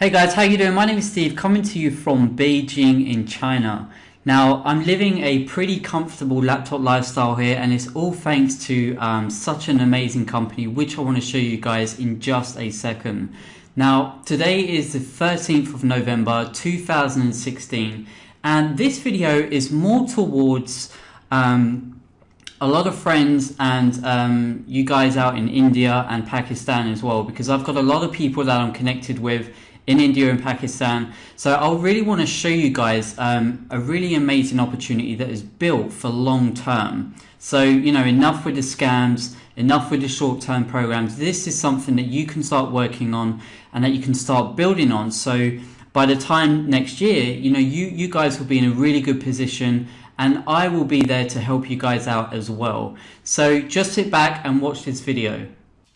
Hey guys, how you doing? My name is Steve, coming to you from Beijing in China. Now, I'm living a pretty comfortable laptop lifestyle here, and it's all thanks to such an amazing company, which I want to show you guys in just a second. Now, today is the 13th of November 2016, and this video is more towards a lot of friends and you guys out in India and Pakistan as well, because I've got a lot of people that I'm connected with in India and Pakistan. So I really want to show you guys a really amazing opportunity that is built for long term. So, you know, enough with the scams, enough with the short-term programs. This is something that you can start working on and that you can start building on. So by the time next year, you know, you guys will be in a really good position, and I will be there to help you guys out as well. So just sit back and watch this video.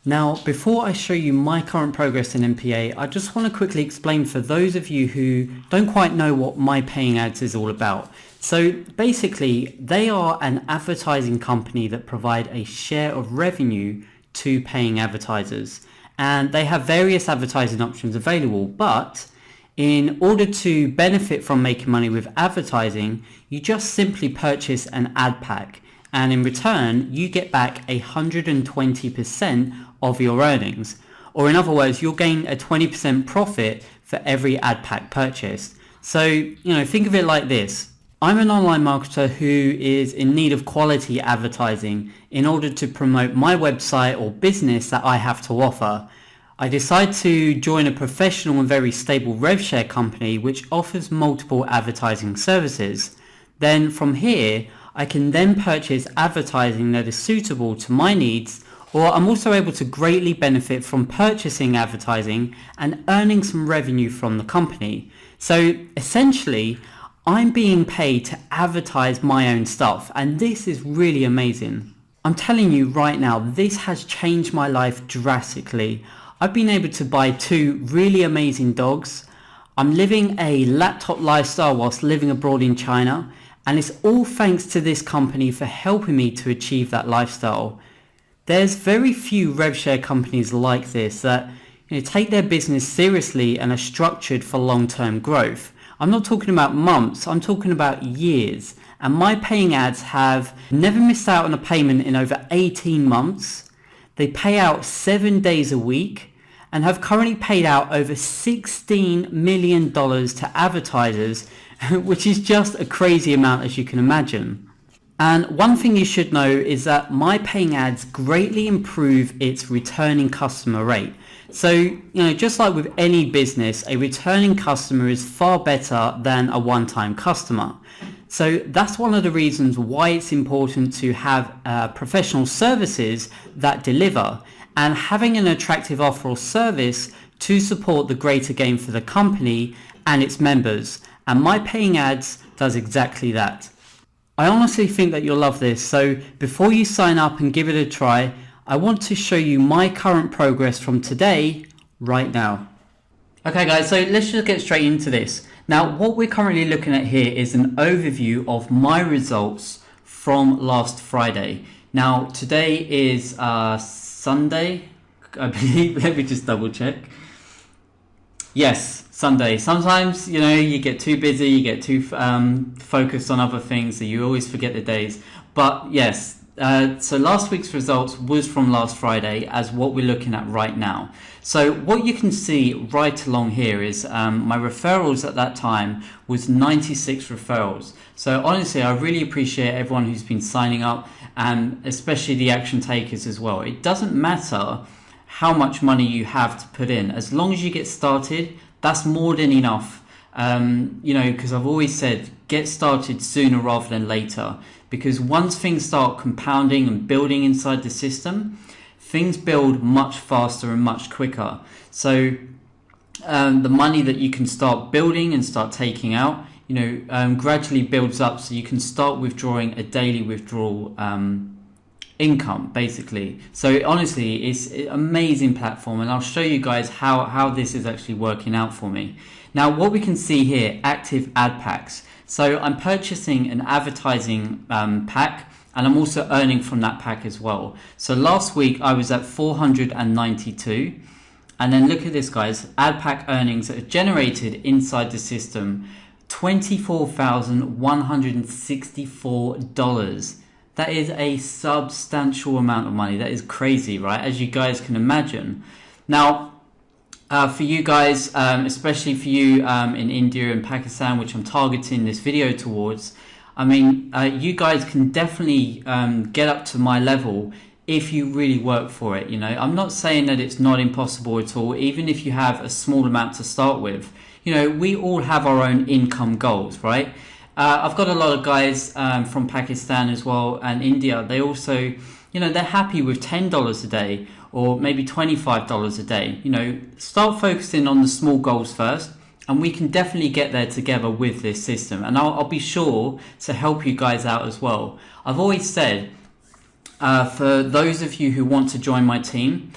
Now, before I show you my current progress in MPA, I just want to quickly explain for those of you who don't quite know what My Paying Ads is all about. So basically, they are an advertising company that provide a share of revenue to paying advertisers. And they have various advertising options available, but in order to benefit from making money with advertising, you just simply purchase an ad pack. And in return, you get back 120% of your earnings. Or in other words, you'll gain a 20% profit for every ad pack purchased. So, you know, think of it like this. I'm an online marketer who is in need of quality advertising in order to promote my website or business that I have to offer. I decide to join a professional and very stable rev share company which offers multiple advertising services. Then from here, I can then purchase advertising that is suitable to my needs, or I'm also able to greatly benefit from purchasing advertising and earning some revenue from the company. So essentially, I'm being paid to advertise my own stuff, and this is really amazing. I'm telling you right now, this has changed my life drastically. I've been able to buy 2 really amazing dogs. I'm living a laptop lifestyle whilst living abroad in China, and it's all thanks to this company for helping me to achieve that lifestyle. There's very few rev share companies like this that, you know, take their business seriously and are structured for long-term growth. I'm not talking about months, I'm talking about years. And My Paying Ads have never missed out on a payment in over 18 months. They pay out 7 days a week and have currently paid out over $16 million to advertisers, which is just a crazy amount, as you can imagine. And one thing you should know is that My Paying Ads greatly improve its returning customer rate. So, you know, just like with any business, a returning customer is far better than a one-time customer. So that's one of the reasons why it's important to have professional services that deliver, and having an attractive offer or service to support the greater gain for the company and its members. And My Paying Ads does exactly that. I honestly think that you'll love this, so before you sign up and give it a try, I want to show you my current progress from today, right now. Okay guys, so let's just get straight into this. Now, what we're currently looking at here is an overview of my results from last Friday. Now, today is Sunday, I believe. Let me just double check. Yes, Sunday. Sometimes, you know, you get too busy, you get too focused on other things, so you always forget the days. But yes, so last week's results was from last Friday, as what we're looking at right now. So what you can see right along here is my referrals at that time was 96 referrals. So honestly, I really appreciate everyone who's been signing up, and especially the action takers as well. It doesn't matter how much money you have to put in, as long as you get started, that's more than enough. You know, because I've always said, get started sooner rather than later, because once things start compounding and building inside the system, things build much faster and much quicker. So the money that you can start building and start taking out, you know, gradually builds up, so you can start withdrawing a daily withdrawal income, basically. So honestly, it's an amazing platform, and I'll show you guys how this is actually working out for me. Now, what we can see here, active ad packs. So I'm purchasing an advertising pack, and I'm also earning from that pack as well. So last week I was at 492, And then look at this, guys. AdPack earnings that are generated inside the system, $24,164. That is a substantial amount of money. That is crazy, right? As you guys can imagine. Now, for you guys, especially for you in India and Pakistan, which I'm targeting this video towards, I mean, you guys can definitely get up to my level if you really work for it. You know, I'm not saying that it's not impossible at all, even if you have a small amount to start with. You know, we all have our own income goals, right? I've got a lot of guys from Pakistan as well and India. They also, you know, they're happy with $10 a day or maybe $25 a day. You know, start focusing on the small goals first, and we can definitely get there together with this system. And I'll be sure to help you guys out as well. I've always said, for those of you who want to join my team,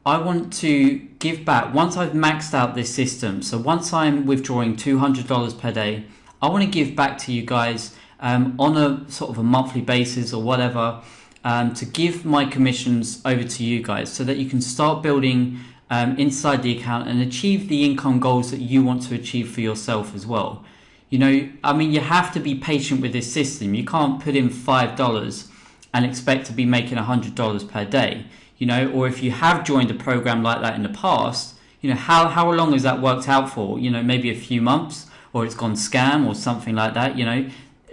I want to give back once I've maxed out this system. So once I'm withdrawing $200 per day, I want to give back to you guys on a sort of a monthly basis or whatever, to give my commissions over to you guys so that you can start building inside the account and achieve the income goals that you want to achieve for yourself as well. You know, I mean, you have to be patient with this system. You can't put in $5 and expect to be making $100 per day, you know, or if you have joined a program like that in the past, you know, how long has that worked out for? You know, maybe a few months, or it's gone scam or something like that. You know,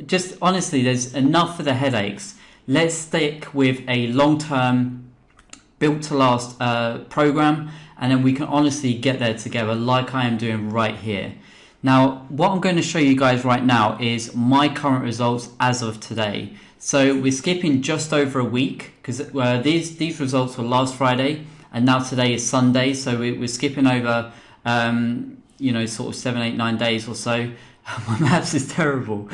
just honestly, there's enough for the headaches. Let's stick with a long-term, built-to-last program, and then we can honestly get there together like I am doing right here. Now, what I'm going to show you guys right now is my current results as of today. So we're skipping just over a week because these results were last Friday, and now today is Sunday. So we're skipping over, you know, sort of 7, 8, 9 days or so. My maths is terrible,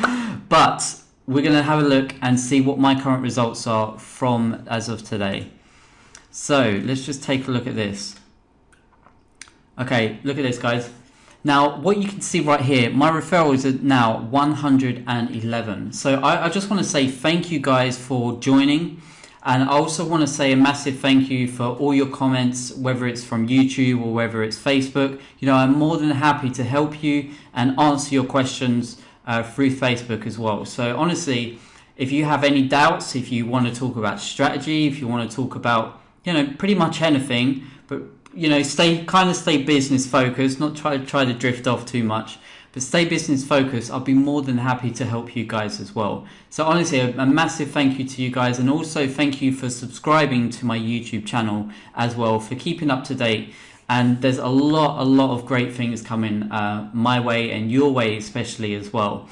but we're going to have a look and see what my current results are from as of today. So let's just take a look at this. Okay, look at this, guys. Now, what you can see right here, my referrals are now 111. So I just want to say thank you guys for joining. And I also want to say a massive thank you for all your comments, whether it's from YouTube or whether it's Facebook. You know, I'm more than happy to help you and answer your questions through Facebook as well. So honestly, if you have any doubts, if you want to talk about strategy, if you want to talk about, you know, pretty much anything, but you know, stay business focused, not try to drift off too much, but stay business focused. I'll be more than happy to help you guys as well. So honestly, a massive thank you to you guys, and also thank you for subscribing to my YouTube channel as well, for keeping up to date. And there's a lot of great things coming my way and your way especially as well.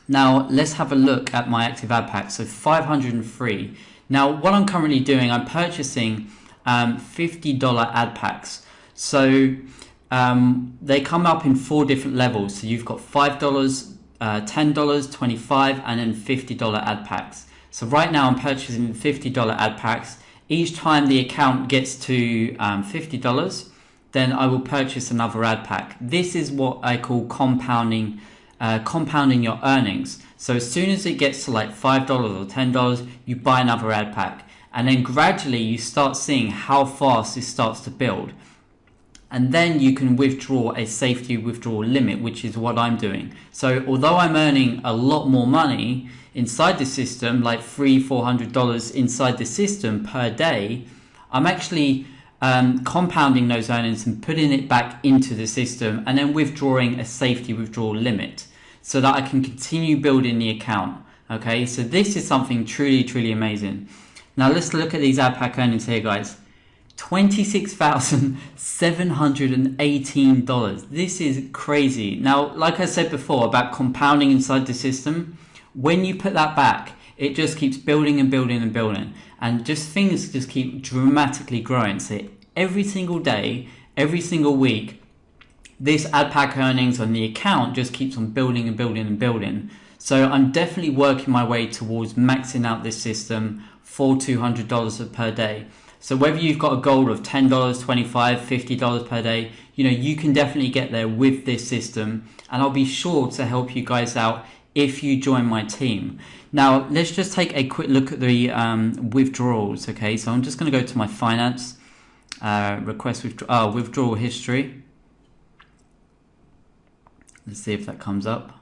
Now let's have a look at my active ad pack. So 503. Now what I'm currently doing, I'm purchasing $50 ad packs. So they come up in 4 different levels. So you've got $5, $10, $25, and then $50 ad packs. So right now I'm purchasing $50 ad packs. Each time the account gets to $50, then I will purchase another ad pack. This is what I call compounding your earnings. So as soon as it gets to like $5 or $10, you buy another ad pack. And then gradually you start seeing how fast this starts to build. And then you can withdraw a safety withdrawal limit, which is what I'm doing. So although I'm earning a lot more money inside the system, like $300-400 inside the system per day, I'm actually compounding those earnings and putting it back into the system, and then withdrawing a safety withdrawal limit so that I can continue building the account. Okay, so this is something truly amazing. Now let's look at these ad pack earnings here, guys. $26,718. This is crazy. Now, like I said before about compounding inside the system, when you put that back, it just keeps building and building and building, and just things just keep dramatically growing. So every single day, every single week, this ad pack earnings on the account just keeps on building and building and building. So I'm definitely working my way towards maxing out this system for $200 per day. So whether you've got a goal of $10, $25, $50 per day, you know, you can definitely get there with this system, and I'll be sure to help you guys out if you join my team. Now, let's just take a quick look at the withdrawals, okay? So I'm just going to go to my finance, request withdrawal history. Let's see if that comes up.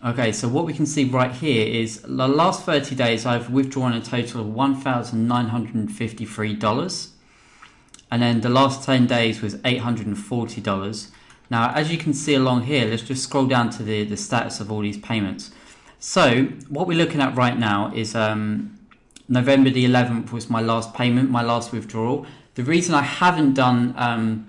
Okay, so what we can see right here is the last 30 days I've withdrawn a total of $1,953. And then the last 10 days was $840. Now, as you can see along here, let's just scroll down to the status of all these payments. So what we're looking at right now is November the 11th was my last payment, my last withdrawal. The reason I haven't done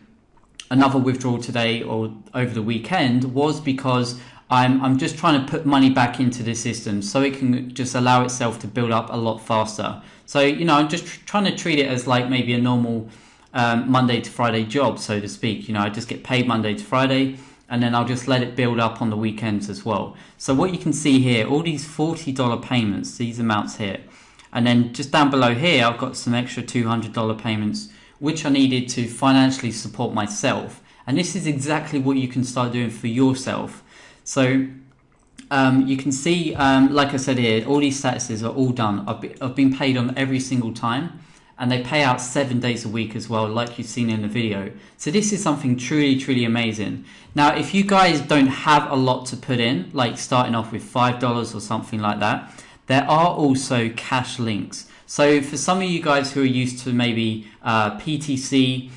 another withdrawal today or over the weekend was because I'm just trying to put money back into the system so it can just allow itself to build up a lot faster. So, you know, I'm just trying to treat it as like maybe a normal Monday to Friday job, so to speak. You know, I just get paid Monday to Friday and then I'll just let it build up on the weekends as well. So what you can see here, all these $40 payments, these amounts here. And then just down below here, I've got some extra $200 payments, which I needed to financially support myself. And this is exactly what you can start doing for yourself. So you can see, like I said here, all these statuses are all done. I've been paid on every single time, and they pay out 7 days a week as well, like you've seen in the video. So this is something truly amazing. Now, if you guys don't have a lot to put in, like starting off with $5 or something like that, there are also cash links. So for some of you guys who are used to maybe PTC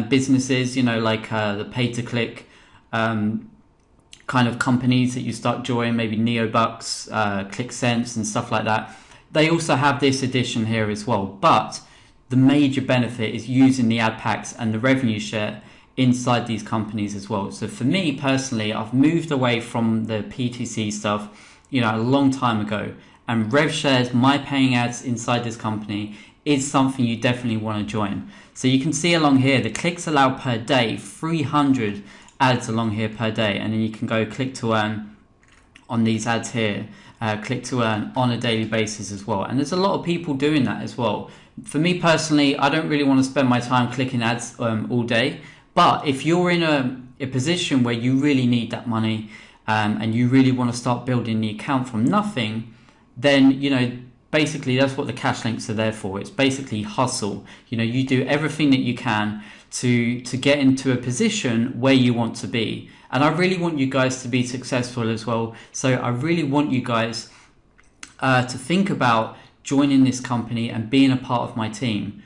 businesses, you know, like the pay-to-click kind of companies that you start joining, maybe Neobucks, ClickSense and stuff like that. They also have this edition here as well, but the major benefit is using the ad packs and the revenue share inside these companies as well. So for me personally, I've moved away from the PTC stuff, you know, a long time ago, and rev shares, my paying ads inside this company is something you definitely want to join. So you can see along here, the clicks allowed per day, 300 ads along here per day, and then you can go click to earn on these ads here, click to earn on a daily basis as well. And there's a lot of people doing that as well. For me personally, I don't really want to spend my time clicking ads all day, but if you're in a position where you really need that money and you really want to start building the account from nothing, then, you know, basically that's what the cash links are there for. It's basically hustle. You know, you do everything that you can to get into a position where you want to be. And I really want you guys to be successful as well. So I really want you guys to think about joining this company and being a part of my team.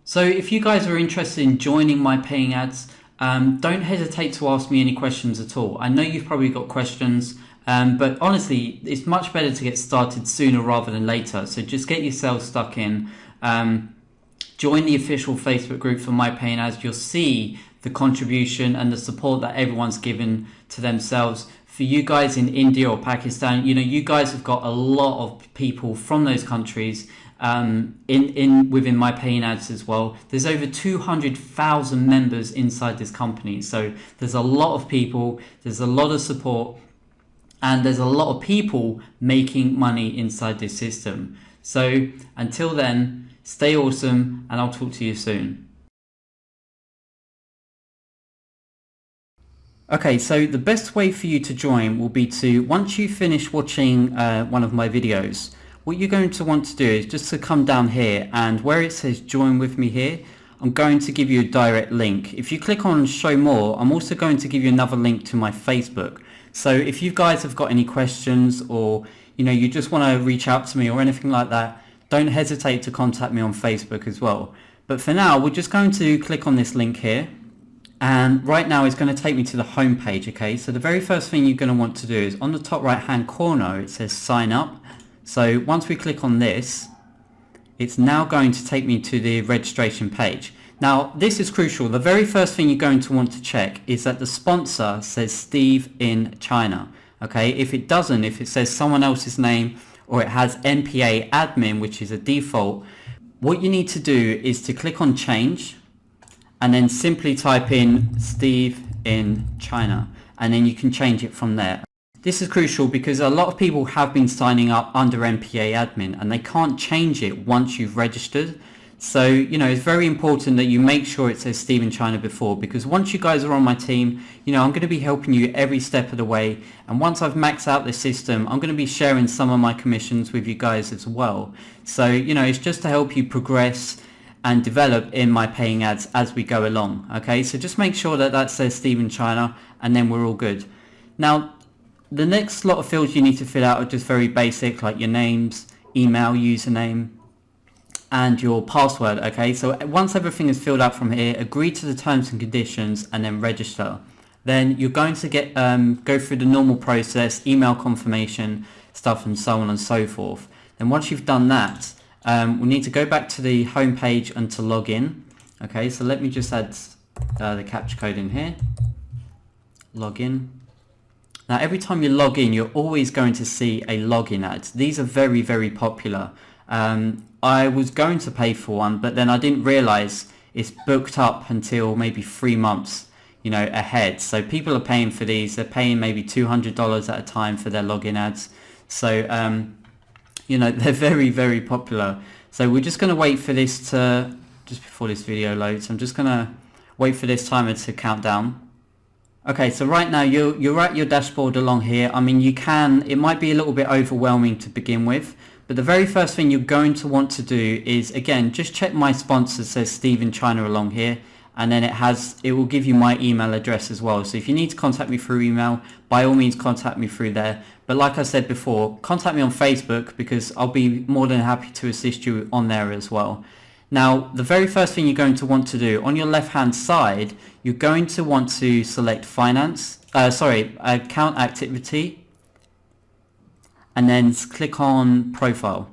So if you guys are interested in joining my paying ads, don't hesitate to ask me any questions at all. I know you've probably got questions, but honestly, it's much better to get started sooner rather than later. So just get yourself stuck in. Join the official Facebook group for My Paying Ads. You'll see the contribution and the support that everyone's given to themselves. For you guys in India or Pakistan, you know, you guys have got a lot of people from those countries within My Paying Ads as well. There's over 200,000 members inside this company. So there's a lot of people, there's a lot of support, and there's a lot of people making money inside this system. So until then, stay awesome, and I'll talk to you soon. Okay, so the best way for you to join will be to, once you finish watching one of my videos, what you're going to want to do is just to come down here, and where it says join with me here, I'm going to give you a direct link. If you click on show more, I'm also going to give you another link to my Facebook. So if you guys have got any questions, or you know, you just want to reach out to me or anything like that, don't hesitate to contact me on Facebook as well. But for now, we're just going to click on this link here, and right now it's going to take me to the home page. Okay, so the very first thing you're going to want to do is on the top right hand corner it says sign up. So once we click on this, it's now going to take me to the registration page. Now this is crucial. The very first thing you're going to want to check is that the sponsor says Steve in China. Okay, if it doesn't, if it says someone else's name, or it has NPA admin, which is a default, what you need to do is to click on change and then simply type in Steve in China, and then you can change it from there. This is crucial because a lot of people have been signing up under NPA admin and they can't change it once you've registered. So, you know, it's very important that you make sure it says Steve in China before, because once you guys are on my team, you know, I'm going to be helping you every step of the way. And once I've maxed out the system, I'm going to be sharing some of my commissions with you guys as well. So, you know, it's just to help you progress and develop in my paying ads as we go along. Okay, so just make sure that that says Steve in China, and then we're all good. Now, the next lot of fields you need to fill out are just very basic, like your names, email, username, and your password. Okay, so once everything is filled out from here, agree to the terms and conditions and then register. Then you're going to get go through the normal process, email confirmation stuff, and so on and so forth. Then once you've done that, we need to go back to the home page and to log in. Okay, so let me just add the captcha code in here. Log in. Now every time you log in, you're always going to see a login ad. These are very, very popular. I was going to pay for one, but then I didn't realize it's booked up until maybe 3 months, ahead. So people are paying for these. They're paying maybe $200 at a time for their login ads. So, they're very, very popular. So we're just going to wait for this to, just before this video loads, I'm just going to wait for this timer to count down. Okay, so right now you're at your dashboard along here. I mean, it might be a little bit overwhelming to begin with, but the very first thing you're going to want to do is, again, just check my sponsor says Steve in China along here, and then it will give you my email address as well. So if you need to contact me through email, by all means contact me through there. But like I said before, contact me on Facebook because I'll be more than happy to assist you on there as well. Now, the very first thing you're going to want to do, on your left-hand side, you're going to want to select account activity, and then click on profile.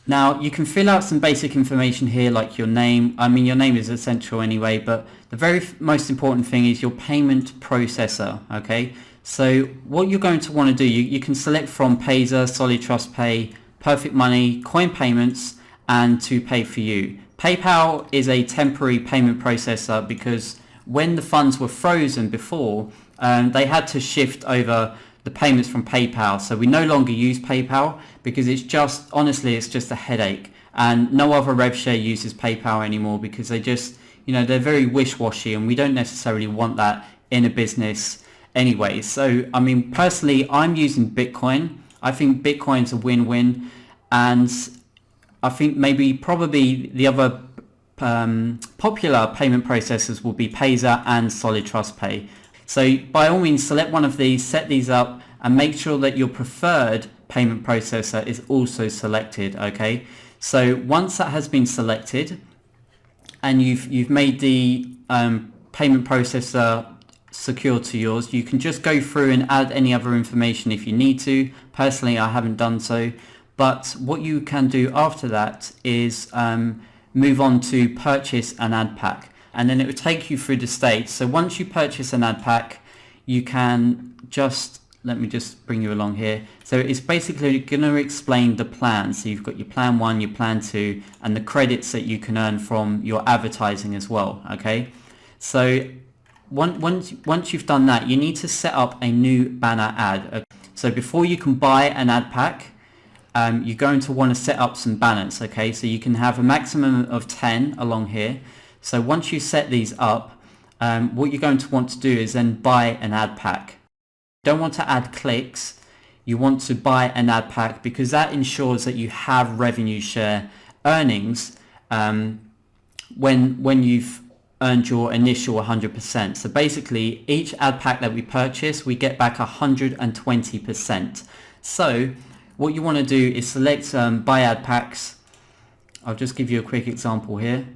Now, you can fill out some basic information here, like your name. I mean, your name is essential anyway, but the very most important thing is your payment processor, okay? So what you're going to want to do, you can select from Payza, Solid Trust Pay, Perfect Money, Coin Payments, and To Pay For You. PayPal is a temporary payment processor because when the funds were frozen before, they had to shift over the payments from PayPal. So we no longer use PayPal because it's just a headache. And no other rev share uses PayPal anymore because they just, they're very wish-washy, and we don't necessarily want that in a business anyway. So, I mean, personally, I'm using Bitcoin. I think Bitcoin's a win-win, and I think probably the other popular payment processors will be Payza and Solid Trust Pay. So by all means, select one of these, set these up, and make sure that your preferred payment processor is also selected, okay? So once that has been selected and you've made the payment processor secure to yours, you can just go through and add any other information if you need to. Personally, I haven't done so, but what you can do after that is move on to purchase an ad pack, and then it will take you through the stage. So once you purchase an ad pack, you can let me just bring you along here. So it's basically going to explain the plan. So you've got your plan 1, your plan 2, and the credits that you can earn from your advertising as well, okay? So once you've done that, you need to set up a new banner ad. Okay? So before you can buy an ad pack, you're going to want to set up some banners, okay? So you can have a maximum of 10 along here. So once you set these up, what you're going to want to do is then buy an ad pack. You don't want to add clicks, you want to buy an ad pack because that ensures that you have revenue share earnings when you've earned your initial 100%. So basically each ad pack that we purchase, we get back 120%. So what you want to do is select buy ad packs. I'll just give you a quick example here,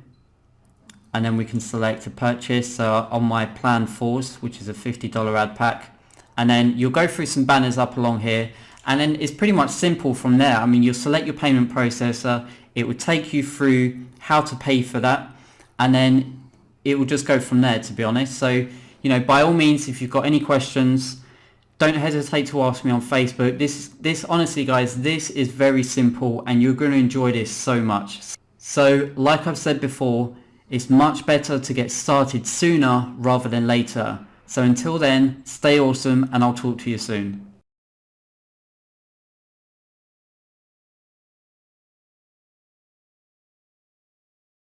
and then we can select a purchase. So on my plan 4s, which is a $50 ad pack, and then you'll go through some banners up along here, and then it's pretty much simple from there. I mean, you'll select your payment processor, it will take you through how to pay for that, and then it will just go from there, to be honest. So, by all means, if you've got any questions, don't hesitate to ask me on Facebook. This honestly, guys, this is very simple, and you're going to enjoy this so much. So, like I've said before, it's much better to get started sooner rather than later. So until then, stay awesome, and I'll talk to you soon.